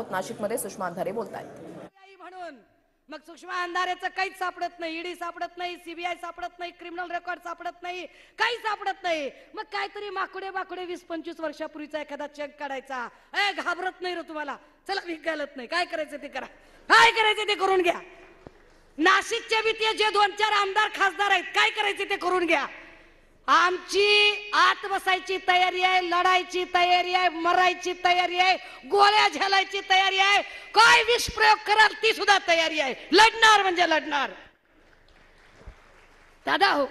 आहोत नाशिकमध्ये, सुषमा अंधारे बोलतायत. म्हणून मग सुषमा अंधारेचं काहीच सापडत नाही, ईडी सापडत नाही, सीबीआय सापडत नाही, क्रिमिनल रेकॉर्ड सापडत नाही, काही सापडत नाही. मग काहीतरी माकुडे 20-25 वर्षापूर्वीचा एखादा चेक काढायचा. घाबरत नाही रे तुम्हाला, चला भीक घालत नाही, काय करायचं ते करा, काय करायचं ते करून घ्या. नाशिकचे बी ते जे 2-4 आमदार खासदार आहेत, काय करायचे ते करून घ्या. आमची आत बसायची तयारी आहे, लढायची तयारी आहे, मरायची तयारी आहे, गोळ्या झेलायची तयारी आहे, काय विष प्रयोग कराल ती सुद्धा तयारी आहे. लढणार म्हणजे लढणार. दादा हो,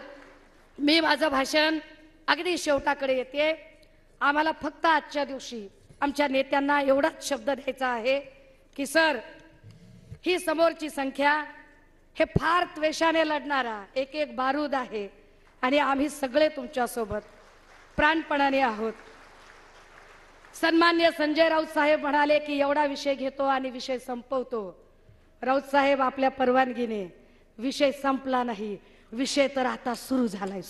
मी माझं भाषण अगदी शेवटाकडे येते. आम्हाला फक्त आजच्या दिवशी आमच्या नेत्यांना एवढाच शब्द द्यायचा आहे की सर, ही समोरची संख्या हे फार त्वेषाने लढणारा एक बारूद आहे आणि आम्ही सगळे तुमच्या सोबत प्राणपणाने आहोत. सन्मान्य संजय राऊत साहेब म्हणाले की एवढा विषय घेतो आणि विषय संपवतो. राऊत साहेब, आपल्या परवानगीने विषय संपला नाही, विषय तर आता सुरू झालाय,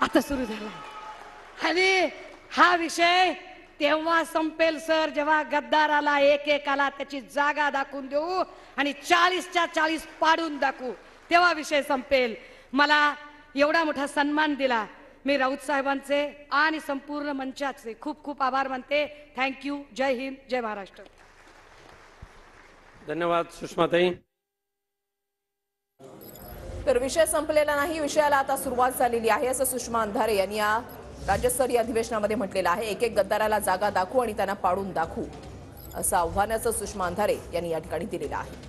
आता सुरू झालाय. आणि हा विषय तेव्हा संपेल सर, जेव्हा गद्दाराला एकेकाला त्याची जागा दाखवून देऊ आणि 40च्या 40 पाडून दाखवू, तेव्हा विषय संपेल. मला एवढा मोठा सन्मान दिला, मी राऊत साहेबांचे आणि संपूर्ण मंचाचे खूप खूप आभार मानते. थँक्यू. जय हिंद, जय महाराष्ट्र. धन्यवाद सुषमाताई. तर विषय संपलेला नाही, विषयाला आता सुरुवात झालेली आहे असं सुषमा अंधारे यांनी या राज्यस्तरीय अधिवेशनामध्ये म्हटलेलं आहे. एक गद्दाराला जागा दाखवू आणि त्यांना पाडून दाखवू असं आव्हानाचं सुषमा अंधारे यांनी या ठिकाणी दिलेलं आहे.